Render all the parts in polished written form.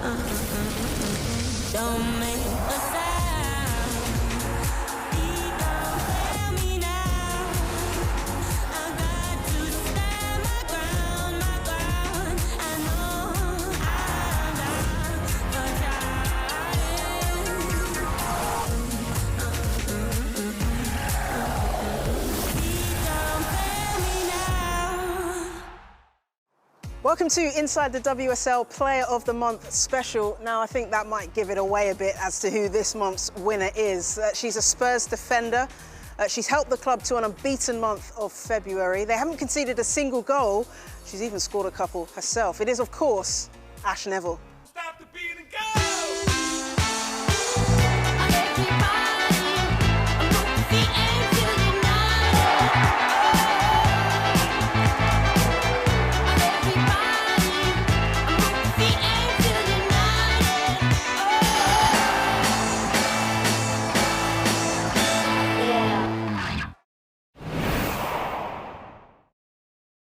Don't make a sound. Please don't fail me now. I got to stand my ground, my ground. I know I'm down for trying. Please don't fail me now. Welcome to Inside the WSL Player of the Month special. Now, I think that might give it away a bit as to who this month's winner is. She's a Spurs defender. She's helped the club to an unbeaten month of February. They haven't conceded a single goal. She's even scored a couple herself. It is, of course, Ash Neville. Stop the beat and go!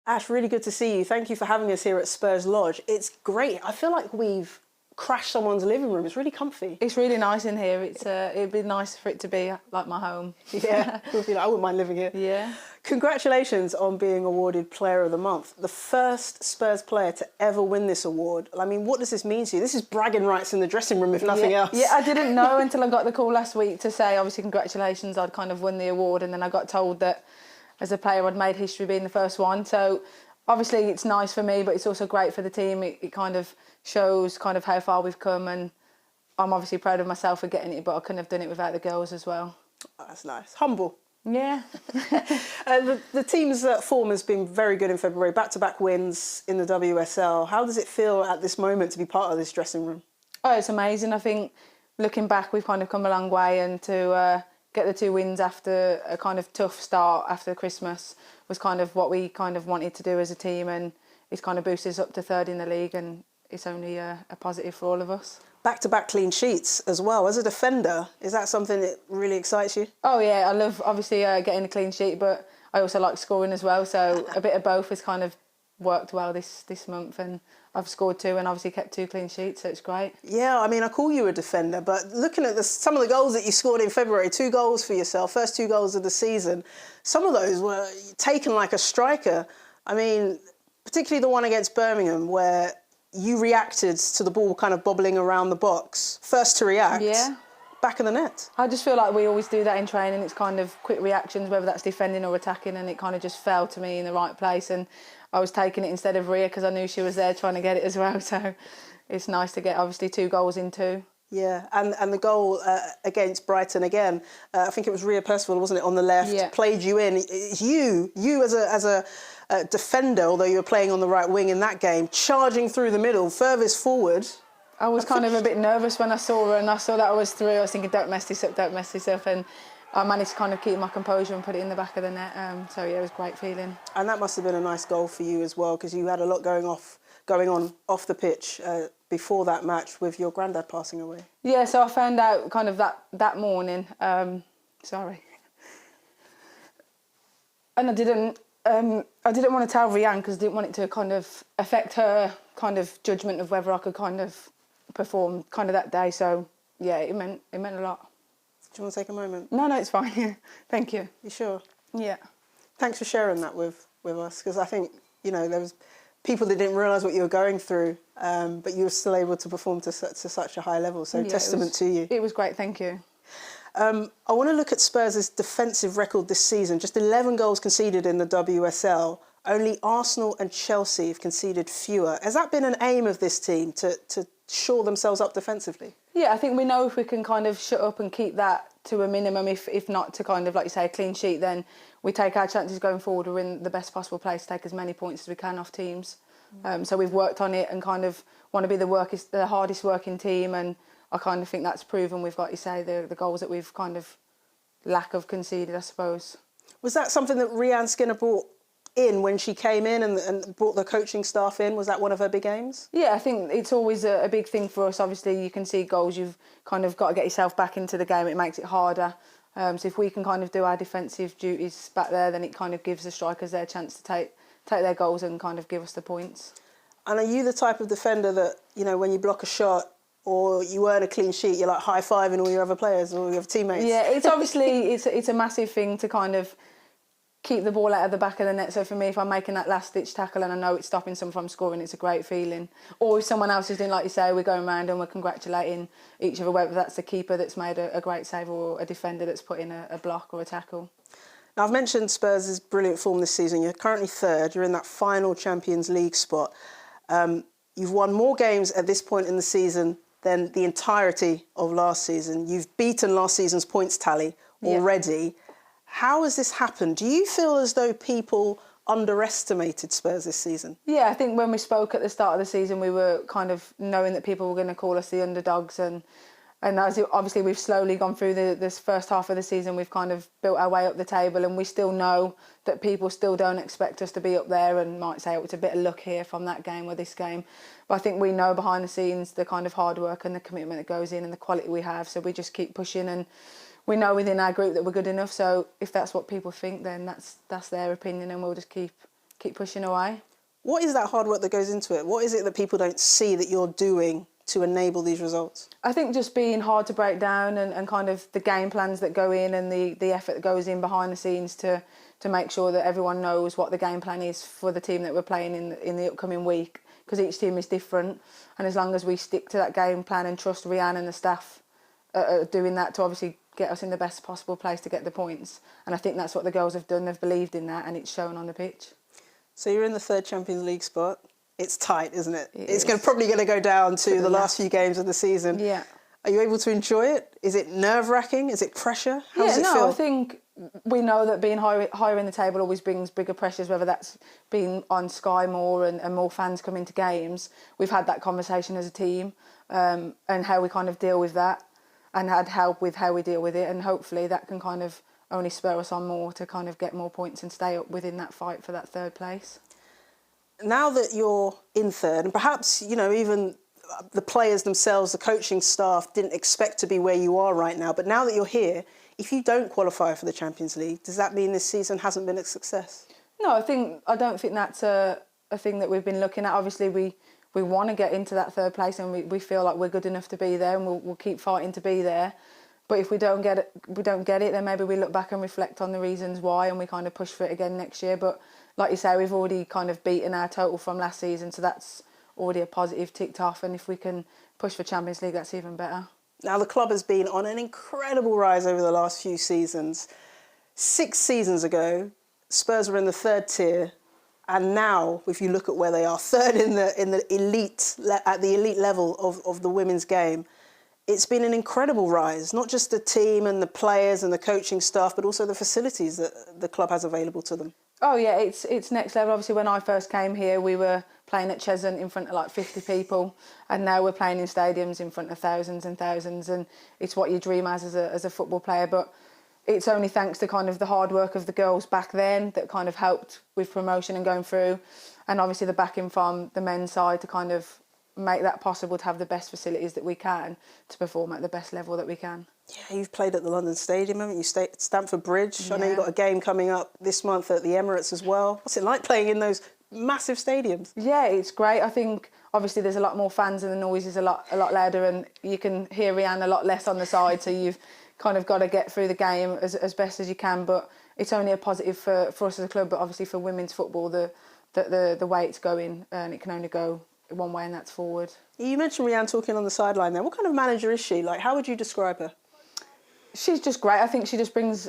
Ash, really good to see you. Thank you for having us here at Spurs Lodge. It's great. I feel like we've crashed someone's living room. It's really comfy. It's really nice in here. It'd be nice for it to be like my home. Yeah, I wouldn't mind living here. Yeah. Congratulations on being awarded Player of the Month. The first Spurs player to ever win this award. I mean, what does this mean to you? This is bragging rights in the dressing room, if nothing else. Yeah, I didn't know until I got the call last week to say, obviously, congratulations, I'd kind of won the award, and then I got told that as a player I'd made history being the first one. So obviously it's nice for me, but it's also great for the team. It kind of shows kind of how far we've come, and I'm obviously proud of myself for getting it, but I couldn't have done it without the girls as well. Oh, that's nice. Humble. Yeah. The team's form has been very good in February, back-to-back wins in the WSL. How does it feel at this moment to be part of this dressing room? Oh, it's amazing. I think looking back, we've kind of come a long way, and to get the 2 wins after a kind of tough start after Christmas was kind of what we kind of wanted to do as a team, and it's kind of boosted us up to 3rd in the league, and it's only a positive for all of us. Back-to-back clean sheets as well. As a defender, is that something that really excites you? Oh yeah, I love obviously getting a clean sheet, but I also like scoring as well, so a bit of both has kind of worked well this month, and I've scored 2 and obviously kept 2 clean sheets, so it's great. Yeah, I mean, I call you a defender, but looking at some of the goals that you scored in February, 2 goals for yourself, first 2 goals of the season, some of those were taken like a striker. I mean, particularly the one against Birmingham, where you reacted to the ball kind of bobbling around the box, first to react, yeah. Back of the net. I just feel like we always do that in training. It's kind of quick reactions, whether that's defending or attacking, and it kind of just fell to me in the right place, and I was taking it instead of Rhea because I knew she was there trying to get it as well. So it's nice to get obviously 2 goals in 2. Yeah, and the goal against Brighton again, I think it was Rhea Percival, wasn't it, on the left, yeah. Played you in. It's you as a defender, although you were playing on the right wing in that game, charging through the middle, furthest forward. I was kind of a bit nervous when I saw her, and I saw that I was through. I was thinking, don't mess this up, and I managed to kind of keep my composure and put it in the back of the net. So yeah, it was a great feeling. And that must have been a nice goal for you as well, because you had a lot going on off the pitch before that match with your granddad passing away. Yeah, so I found out kind of that morning. Sorry. And I didn't want to tell Rianne because I didn't want it to kind of affect her kind of judgment of whether I could kind of perform kind of that day. So yeah, it meant a lot. Do you want to take a moment? No, it's fine. Yeah, thank you. You sure? Yeah. Thanks for sharing that with us, because I think, you know, there was people that didn't realise what you were going through, but you were still able to perform to such a high level. So yeah, testament to you. It was great. Thank you. I want to look at Spurs' defensive record this season. Just 11 goals conceded in the WSL. Only Arsenal and Chelsea have conceded fewer. Has that been an aim of this team, to shore themselves up defensively? Yeah, I think we know if we can kind of shut up and keep that to a minimum, if not to kind of, like you say, a clean sheet, then we take our chances going forward. We're in the best possible place to take as many points as we can off teams. So we've worked on it and kind of want to be the hardest working team, and I kind of think that's proven with, like you say, the goals that we've kind of lack of conceded, I suppose. Was that something that Rianne Skinner brought in when she came in and brought the coaching staff in? Was that one of her big aims? Yeah, I think it's always a big thing for us. Obviously, you can see goals, you've kind of got to get yourself back into the game. It makes it harder. So if we can kind of do our defensive duties back there, then it kind of gives the strikers their chance to take their goals and kind of give us the points. And are you the type of defender that, you know, when you block a shot or you earn a clean sheet, you're like high-fiving all your other players or your teammates? Yeah, it's obviously it's a massive thing to kind of keep the ball out of the back of the net. So for me, if I'm making that last-ditch tackle and I know it's stopping someone from scoring, it's a great feeling. Or if someone else is doing, like you say, we're going around and we're congratulating each other, whether that's the keeper that's made a great save or a defender that's put in a block or a tackle. Now, I've mentioned Spurs' brilliant form this season. You're currently third. You're in that final Champions League spot. You've won more games at this point in the season than the entirety of last season. You've beaten last season's points tally already. Yeah. How has this happened? Do you feel as though people underestimated Spurs this season? Yeah, I think when we spoke at the start of the season, we were kind of knowing that people were going to call us the underdogs, and as obviously we've slowly gone through this first half of the season, we've kind of built our way up the table, and we still know that people still don't expect us to be up there and might say, oh, it's a bit of luck here from that game or this game. But I think we know behind the scenes the kind of hard work and the commitment that goes in and the quality we have, so we just keep pushing, and we know within our group that we're good enough. So if that's what people think, then that's their opinion, and we'll just keep pushing away. What is that hard work that goes into it? What is it that people don't see that you're doing to enable these results? I think just being hard to break down and kind of the game plans that go in and the effort that goes in behind the scenes to make sure that everyone knows what the game plan is for the team that we're playing in the upcoming week, because each team is different, and as long as we stick to that game plan and trust Rianne and the staff are doing that to obviously get us in the best possible place to get the points, and I think that's what the girls have done. They've believed in that, and it's shown on the pitch. So you're in the third Champions League spot. It's tight, isn't it? It's probably going to go down to the last few games of the season. Yeah. Are you able to enjoy it? Is it nerve-wracking? Is it pressure? How does it feel? I think we know that being higher in the table always brings bigger pressures, whether that's being on Sky more and more fans coming to games. We've had that conversation as a team and how we kind of deal with that, and had help with how we deal with it, and hopefully that can kind of only spur us on more to kind of get more points and stay up within that fight for that third place. Now that you're in third, and perhaps, you know, even the players themselves, the coaching staff didn't expect to be where you are right now, but now that you're here, if you don't qualify for the Champions League, does that mean this season hasn't been a success? No, I don't think that's a thing that we've been looking at. Obviously, we want to get into that third place, and we feel like we're good enough to be there, and we'll keep fighting to be there. But if we don't get it, then maybe we look back and reflect on the reasons why, and we kind of push for it again next year. But like you say, we've already kind of beaten our total from last season, so that's already a positive ticked off. And if we can push for Champions League, that's even better. Now, the club has been on an incredible rise over the last few seasons. 6 seasons ago, Spurs were in the third tier, and now, if you look at where they are, third in the elite at the elite level of the women's game. It's been an incredible rise, not just the team and the players and the coaching staff, but also the facilities that the club has available to them. Oh yeah, it's next level. Obviously, when I first came here, we were playing at Cheshunt in front of like 50 people, and now we're playing in stadiums in front of thousands and thousands, and it's what you dream as a football player. But it's only thanks to kind of the hard work of the girls back then that kind of helped with promotion and going through, and obviously the backing from the men's side to kind of make that possible to have the best facilities that we can to perform at the best level that we can. Yeah, you've played at the London Stadium, haven't you? Stamford Bridge. Yeah. I know you've got a game coming up this month at the Emirates as well. What's it like playing in those massive stadiums? Yeah, it's great. I think obviously there's a lot more fans and the noise is a lot louder, and you can hear Rianne a lot less on the side, so you've kind of got to get through the game as best as you can. But it's only a positive for us as a club, but obviously for women's football, the way it's going, and it can only go one way, and that's forward. You mentioned Rianne talking on the sideline there. What kind of manager is she? Like, how would you describe her? She's just great. I think she just brings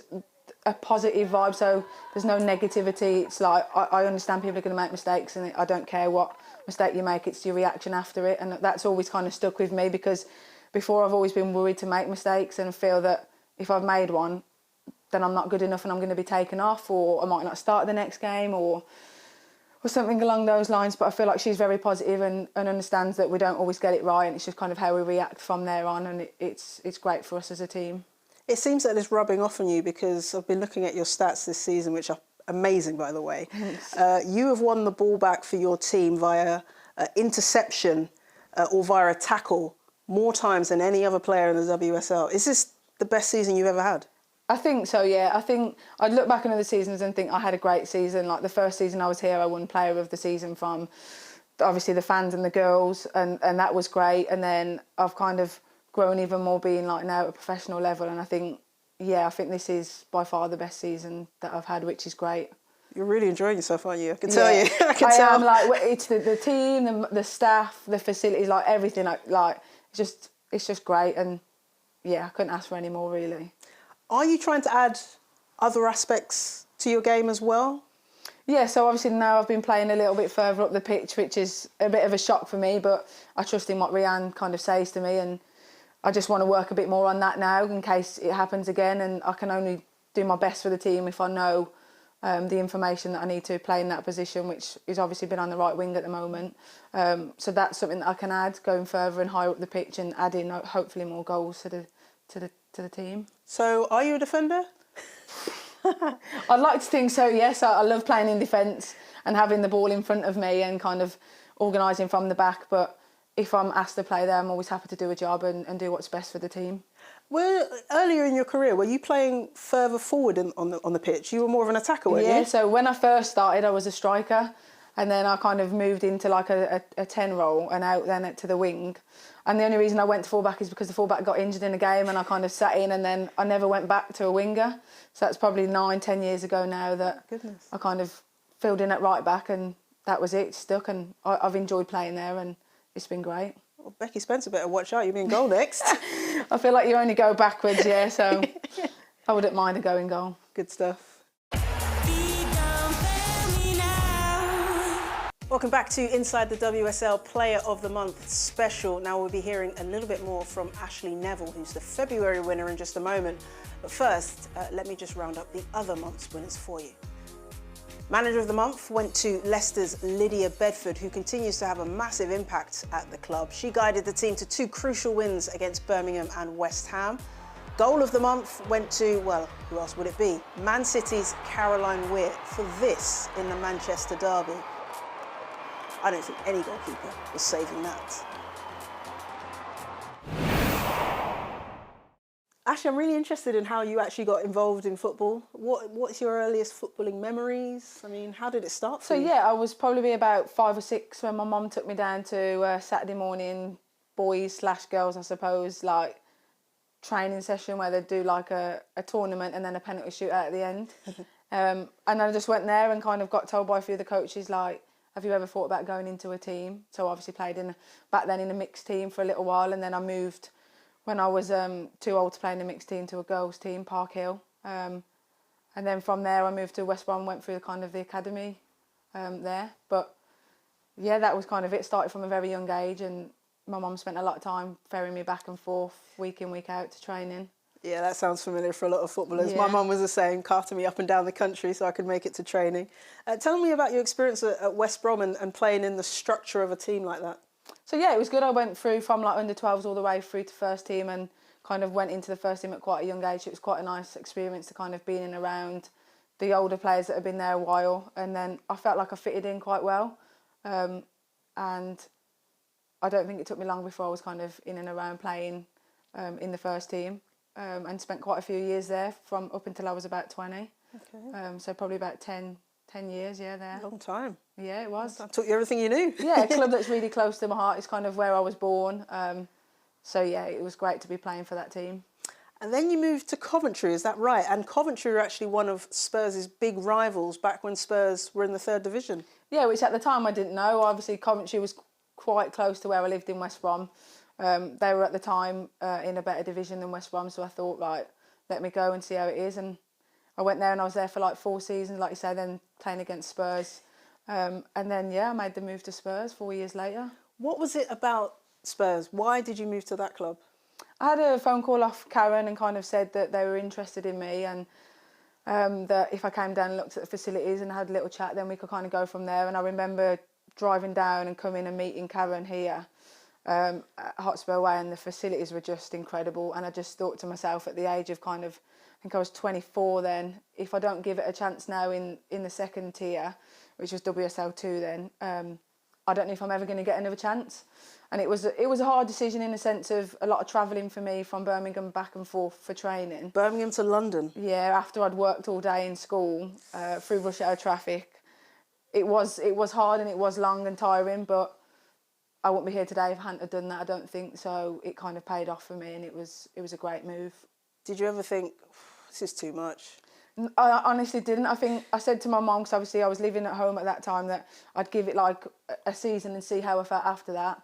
a positive vibe, so there's no negativity. It's like, I understand people are going to make mistakes, and I don't care what mistake you make, it's your reaction after it, and that's always kind of stuck with me, because before I've always been worried to make mistakes and feel that if I've made one, then I'm not good enough and I'm going to be taken off, or I might not start the next game, or something along those lines. But I feel like she's very positive and understands that we don't always get it right, and it's just kind of how we react from there on, and it's great for us as a team. It seems that it's rubbing off on you, because I've been looking at your stats this season, which are amazing, by the way. You have won the ball back for your team via interception or via a tackle more times than any other player in the WSL. Is this the best season you've ever had? I think so, yeah. I think I'd look back on other seasons and think I had a great season. Like the first season I was here, I won Player of the Season from obviously the fans and the girls, and that was great. And then I've kind of grown even more being like now at a professional level, and I think this is by far the best season that I've had, which is great. You're really enjoying yourself, aren't you? I can tell you. I can I tell. am, like, it's the team, the staff, the facilities, like everything. Like it's just great, and yeah, I couldn't ask for any more really. Are you trying to add other aspects to your game as well? Yeah, so obviously now I've been playing a little bit further up the pitch, which is a bit of a shock for me, but I trust in what Rianne kind of says to me, and I just want to work a bit more on that now in case it happens again, and I can only do my best for the team if I know the information that I need to play in that position, which is obviously been on the right wing at the moment. So that's something that I can add going further and higher up the pitch and add in hopefully more goals to the team. So are you a defender? I'd like to think so, yes. I love playing in defence and having the ball in front of me and kind of organising from the back, but if I'm asked to play there, I'm always happy to do a job and do what's best for the team. Well, earlier in your career, were you playing further forward on the pitch? You were more of an attacker, weren't you? Yeah, so when I first started, I was a striker, and then I kind of moved into like a 10 role and out then to the wing. And the only reason I went to fullback is because the fullback got injured in a game and I kind of sat in, and then I never went back to a winger. So that's probably 9-10 years ago now that I kind of filled in at right back, and that was it, stuck, and I've enjoyed playing there and it's been great. Well, Becky Spencer better watch out, you'll be in goal next. I feel like you only go backwards, yeah, so I wouldn't mind a going goal. Good stuff. Don't fail me now. Welcome back to Inside the WSL Player of the Month special. Now we'll be hearing a little bit more from Ashley Neville, who's the February winner, in just a moment. But first, let me just round up the other month's winners for you. Manager of the Month went to Leicester's Lydia Bedford, who continues to have a massive impact at the club. She guided the team to 2 crucial wins against Birmingham and West Ham. Goal of the Month went to, well, who else would it be? Man City's Caroline Weir for this in the Manchester derby. I don't think any goalkeeper was saving that. Ashley, I'm really interested in how you actually got involved in football. What's your earliest footballing memories? I mean, how did it start for you? So yeah, I was probably about 5 or 6 when my mum took me down to a Saturday morning boys/girls, I suppose, like training session where they'd do like a tournament and then a penalty shootout at the end. And I just went there and kind of got told by a few of the coaches, like, have you ever thought about going into a team? So I obviously played back then in a mixed team for a little while, and then I moved when I was too old to play in a mixed team to a girls team, Park Hill. And then from there I moved to West Brom, went through the academy there. But yeah, that was kind of it. Started from a very young age, and my mum spent a lot of time ferrying me back and forth, week in, week out to training. Yeah, that sounds familiar for a lot of footballers. Yeah. My mum was the same, carting me up and down the country so I could make it to training. Tell me about your experience at West Brom and playing in the structure of a team like that. So yeah, it was good. I went through from like under 12s all the way through to first team, and kind of went into the first team at quite a young age. It was quite a nice experience to kind of be in and around the older players that have been there a while, and then I felt like I fitted in quite well. And I don't think it took me long before I was kind of in and around playing in the first team, and spent quite a few years there from up until I was about 20. Okay. So probably about 10 years, yeah, there. Long time. Yeah, it was. I taught you everything you knew. Yeah, a club that's really close to my heart. It's kind of where I was born. So yeah, it was great to be playing for that team. And then you moved to Coventry, is that right? And Coventry were actually one of Spurs' big rivals back when Spurs were in the 3rd division. Yeah, which at the time I didn't know. Obviously, Coventry was quite close to where I lived in West Brom. They were at the time in a better division than West Brom, so I thought, like, let me go and see how it is. And I went there and I was there for like 4 seasons, like you said, then playing against Spurs. And then, yeah, I made the move to Spurs 4 years later. What was it about Spurs? Why did you move to that club? I had a phone call off Karen and kind of said that they were interested in me, and that if I came down and looked at the facilities and had a little chat, then we could kind of go from there. And I remember driving down and coming and meeting Karen here at Hotspur Way, and the facilities were just incredible. And I just thought to myself at the age of kind of, I think I was 24 then, if I don't give it a chance now in the 2nd tier, which was WSL2 then, I don't know if I'm ever going to get another chance. And it was a hard decision in the sense of a lot of travelling for me from Birmingham back and forth for training. Birmingham to London? Yeah, after I'd worked all day in school, through rush hour traffic, it was hard and it was long and tiring, but I wouldn't be here today if I hadn't have done that, I don't think. So it kind of paid off for me, and it was a great move. Did you ever think, this is too much? I honestly didn't. I think I said to my mum, because obviously I was living at home at that time, that I'd give it like a season and see how I felt after that.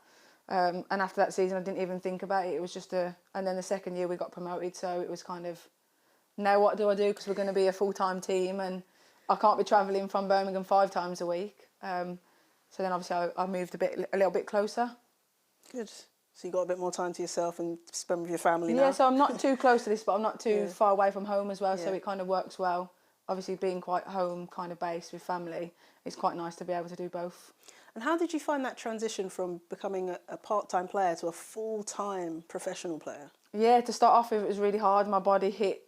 And after that season, I didn't even think about it. It was just and then the second year we got promoted, so it was kind of, now what do I do? Because we're going to be a full-time team, and I can't be travelling from Birmingham 5 times a week. So then obviously I moved a little bit closer. Good. So you got a bit more time to yourself and spend with your family now? Yeah, so I'm not too close to this, but I'm not too Yeah. far away from home as well, so Yeah. it kind of works well. Obviously being quite home kind of based with family, it's quite nice to be able to do both. And how did you find that transition from becoming a part-time player to a full-time professional player? Yeah, to start off with, it was really hard. My body hit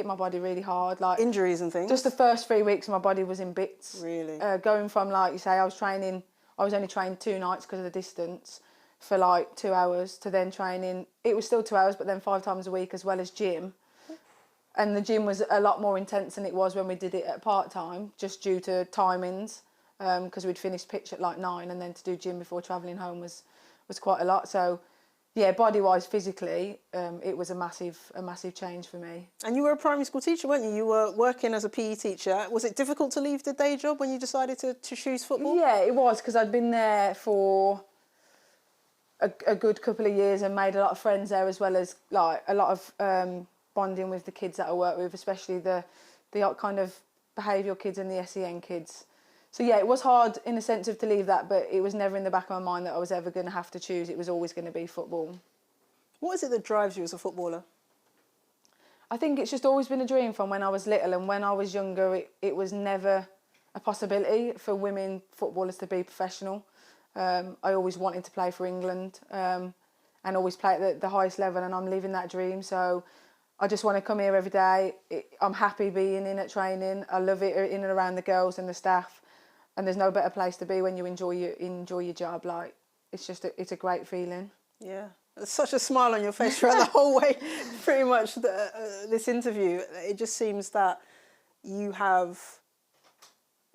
my body really hard. Like Injuries and things? just the first 3 weeks, my body was in bits. Really? Going from, like you say, I was only trained 2 nights because of the distance for like 2 hours, to then training. It was still 2 hours, but then 5 times a week as well as gym. And the gym was a lot more intense than it was when we did it at part-time, just due to timings, because we'd finished pitch at like 9, and then to do gym before travelling home was quite a lot. So, yeah, body-wise, physically, it was a massive change for me. And you were a primary school teacher, weren't you? You were working as a PE teacher. Was it difficult to leave the day job when you decided to choose football? Yeah, it was, because I'd been there for a good couple of years and made a lot of friends there, as well as like a lot of bonding with the kids that I work with, especially the kind of behavioural kids and the SEN kids. So yeah, it was hard in a sense of to leave that, but it was never in the back of my mind that I was ever going to have to choose. It was always going to be football. What is it that drives you as a footballer? I think it's just always been a dream from when I was little, and when I was younger, it was never a possibility for women footballers to be professional. I always wanted to play for England and always play at the highest level, and I'm living that dream. So I just want to come here every day. I'm happy being in at training. I love it in and around the girls and the staff, and there's no better place to be when you enjoy your job. Like, it's a great feeling. Yeah. There's such a smile on your face throughout the whole way, pretty much, this interview. It just seems that you have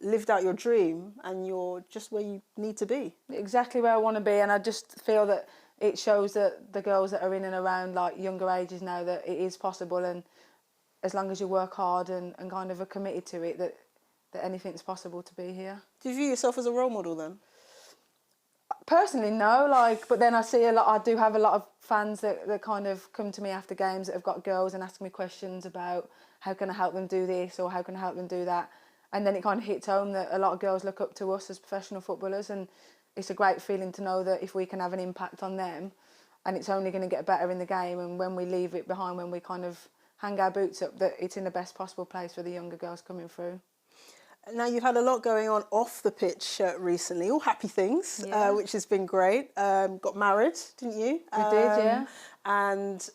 lived out your dream and you're just where you need to be. Exactly where I want to be, and I just feel that it shows that the girls that are in and around like younger ages now, that it is possible, and as long as you work hard and kind of are committed to it, that anything's possible to be here. Do you view yourself as a role model then? Personally, no, but then I do have a lot of fans that kind of come to me after games that have got girls and ask me questions about how can I help them do this or how can I help them do that. And then it kind of hits home that a lot of girls look up to us as professional footballers, and it's a great feeling to know that if we can have an impact on them, and it's only going to get better in the game, and when we leave it behind, when we kind of hang our boots up, that it's in the best possible place for the younger girls coming through. Now, you've had a lot going on off the pitch recently, all happy things, Yeah. which has been great. Got married, didn't you? We did, yeah. And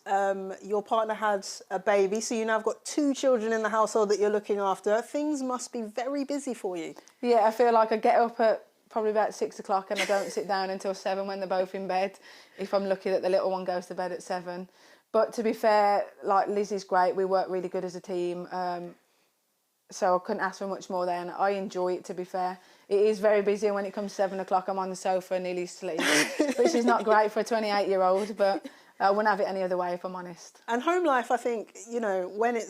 your partner had a baby, so you now have got 2 children in the household that you're looking after. Things must be very busy for you. Yeah, I feel like I get up at probably about 6 o'clock and I don't sit down until 7 when they're both in bed, if I'm lucky that the little one goes to bed at 7. But to be fair, like, Lizzie's great. We work really good as a team. So I couldn't ask for much more there, and I enjoy it, to be fair. It is very busy, and when it comes 7 o'clock, I'm on the sofa nearly asleep, which is not great for a 28-year-old, but I wouldn't have it any other way, if I'm honest. And home life, I think, when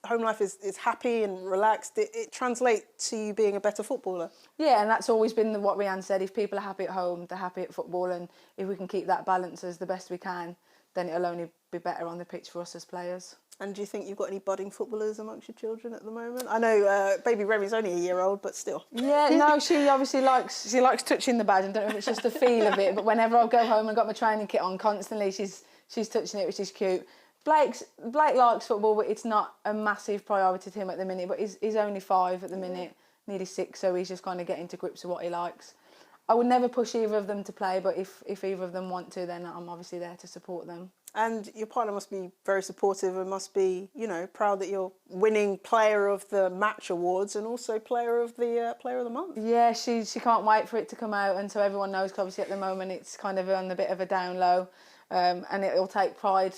home life is happy and relaxed, it translates to you being a better footballer. Yeah, and that's always been what Rianne said. If people are happy at home, they're happy at football, and if we can keep that balance as the best we can, then it'll only be better on the pitch for us as players. And do you think you've got any budding footballers amongst your children at the moment? I know baby Remy's only a year old, but still. Yeah, no, she obviously likes touching the badge. I don't know if it's just the feel of it, but whenever I go home and got my training kit on, constantly she's touching it, which is cute. Blake likes football, but it's not a massive priority to him at the minute. But he's only 5 at the minute, nearly 6, so he's just kind of getting to grips with what he likes. I would never push either of them to play, but if either of them want to, then I'm obviously there to support them. And your partner must be very supportive and must be, proud that you're winning Player of the Match awards and also Player of the Month. Yeah, she can't wait for it to come out, and so everyone knows, 'cause obviously at the moment it's kind of on a bit of a down low, and it'll take pride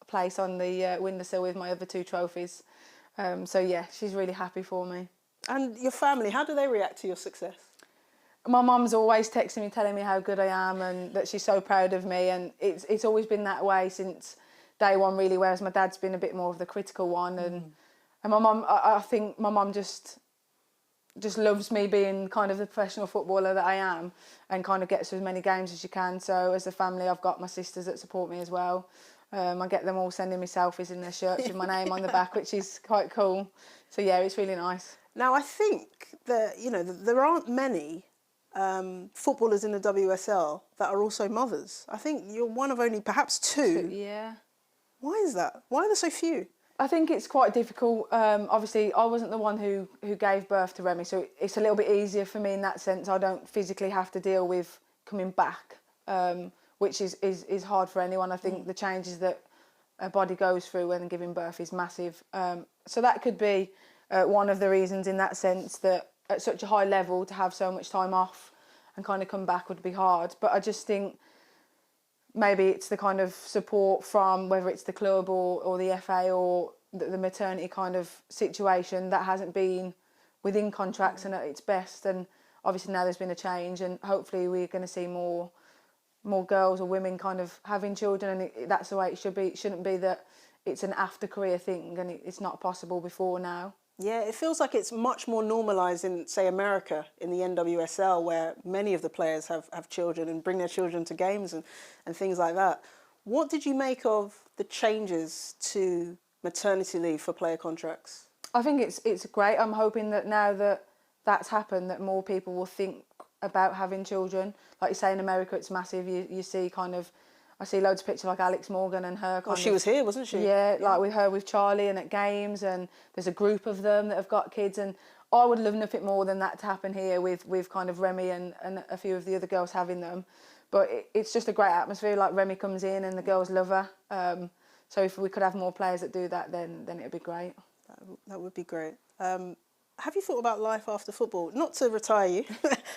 place on the windowsill with my other 2 trophies. So yeah, she's really happy for me. And your family, how do they react to your success? My mum's always texting me, telling me how good I am and that she's so proud of me, and it's always been that way since day one, really, whereas my dad's been a bit more of the critical one. And my mum, I think my mum just loves me being kind of the professional footballer that I am and kind of gets to as many games as she can. So as a family, I've got my sisters that support me as well. I get them all sending me selfies in their shirts with my name on the back, which is quite cool. So yeah, it's really nice. Now, I think that, there aren't many footballers in the WSL that are also mothers. I think you're one of only perhaps two. Yeah. Why is that? Why are there so few? I think it's quite difficult. Obviously, I wasn't the one who gave birth to Remy, so it's a little bit easier for me in that sense. I don't physically have to deal with coming back, which is hard for anyone. I think the changes that a body goes through when giving birth is massive. So that could be one of the reasons in that sense, that at such a high level to have so much time off and kind of come back would be hard. But I just think maybe it's the kind of support from whether it's the club or the FA or the maternity kind of situation that hasn't been within contracts and at its best. And obviously now there's been a change, and hopefully we're going to see more girls or women kind of having children, and that's the way it should be. It shouldn't be that it's an after career thing and it's not possible before now. Yeah, it feels like it's much more normalised in, say, America, in the NWSL, where many of the players have children and bring their children to games and things like that. What did you make of the changes to maternity leave for player contracts? I think it's great. I'm hoping that now that that's happened, that more people will think about having children. Like you say, in America, it's massive. You see kind of, I see loads of pictures like Alex Morgan and her. She was here, wasn't she? Yeah, like with her, with Charlie, and at games, and there's a group of them that have got kids, and I would love nothing more than that to happen here with kind of Remy and a few of the other girls having them. But it's just a great atmosphere. Like Remy comes in and the girls love her. So if we could have more players that do that, then it'd be great. That would be great. Have you thought about life after football? Not to retire you,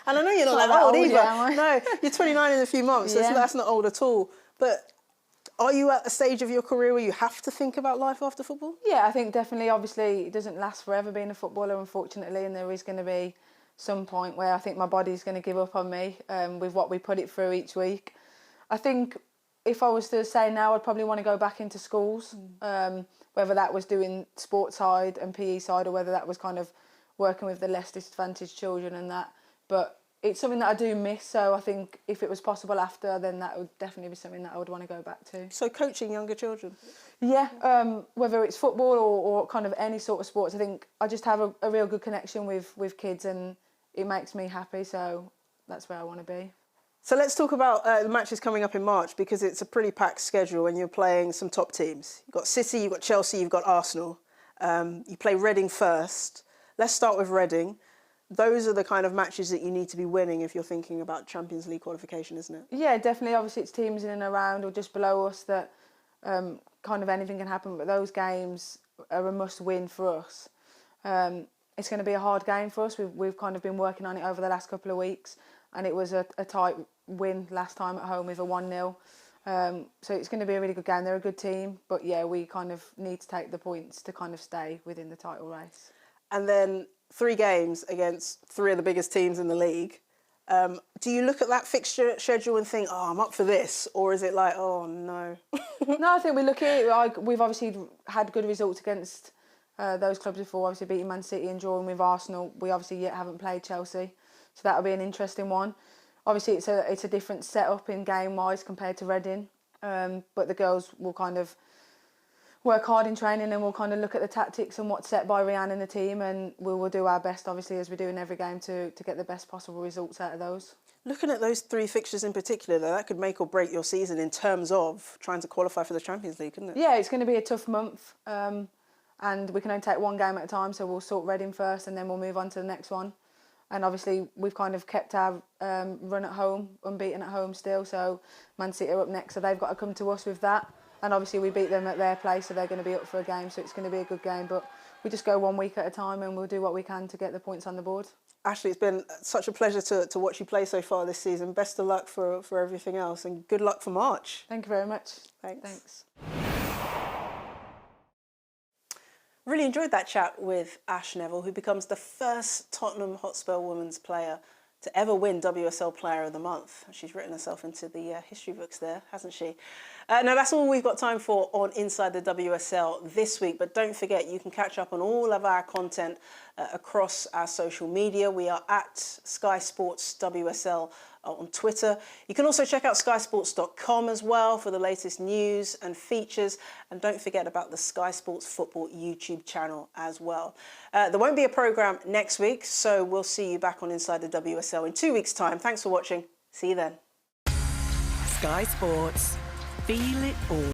and I know you're not that old either. Yet, am I? No, you're 29 in a few months, so that's not old at all. But are you at a stage of your career where you have to think about life after football? Yeah, I think definitely. Obviously, it doesn't last forever being a footballer, unfortunately, and there is going to be some point where I think my body's going to give up on me with what we put it through each week. I think if I was to say now, I'd probably want to go back into schools, whether that was doing sports side and PE side, or whether that was kind of working with the less disadvantaged children and that. But it's something that I do miss, so I think if it was possible after, then that would definitely be something that I would want to go back to. So coaching younger children? Yeah, whether it's football or kind of any sort of sports, I think I just have a real good connection with kids, and it makes me happy, so that's where I want to be. So let's talk about the matches coming up in March, because it's a pretty packed schedule and you're playing some top teams. You've got City, you've got Chelsea, you've got Arsenal. You play Reading first. Let's start with Reading. Those are the kind of matches that you need to be winning if you're thinking about Champions League qualification, isn't it? Yeah, definitely. Obviously, it's teams in and around or just below us that kind of anything can happen, but those games are a must-win for us. It's going to be a hard game for us. We've kind of been working on it over the last couple of weeks, and it was a tight win last time at home with a 1-0. So it's going to be a really good game. They're a good team, but yeah, we kind of need to take the points to kind of stay within the title race. And then 3 games against 3 of the biggest teams in the league. Do you look at that fixture schedule and think, oh, I'm up for this? Or is it like, oh, no? No, I think we look at it, like, we've obviously had good results against those clubs before, obviously beating Man City and drawing with Arsenal. We obviously yet haven't played Chelsea, so that'll be an interesting one. Obviously, it's a different setup in game-wise compared to Reading, but the girls will kind of work hard in training, and we'll kind of look at the tactics and what's set by Rianne and the team, and we will do our best, obviously, as we do in every game, to get the best possible results out of those. Looking at those 3 fixtures in particular, though, that could make or break your season in terms of trying to qualify for the Champions League, couldn't it? Yeah, it's going to be a tough month, and we can only take one game at a time, so we'll sort Reading first and then we'll move on to the next one. And obviously, we've kind of kept our run at home, unbeaten at home still, so Man City are up next, so they've got to come to us with that. And obviously we beat them at their place, so they're going to be up for a game, so it's going to be a good game. But we just go 1 week at a time, and we'll do what we can to get the points on the board. Ashley, it's been such a pleasure to watch you play so far this season. Best of luck for everything else, and good luck for March. Thank you very much. Thanks. Really enjoyed that chat with Ash Neville, who becomes the first Tottenham Hotspur women's player to ever win WSL Player of the Month. She's written herself into the history books there, hasn't she? Now, that's all we've got time for on Inside the WSL this week, but don't forget, you can catch up on all of our content across our social media. We are at Sky Sports WSL on Twitter. You can also check out skysports.com as well for the latest news and features. And don't forget about the Sky Sports Football YouTube channel as well. There won't be a programme next week, so we'll see you back on Inside the WSL in 2 weeks' time. Thanks for watching. See you then. Sky Sports. Feel it all.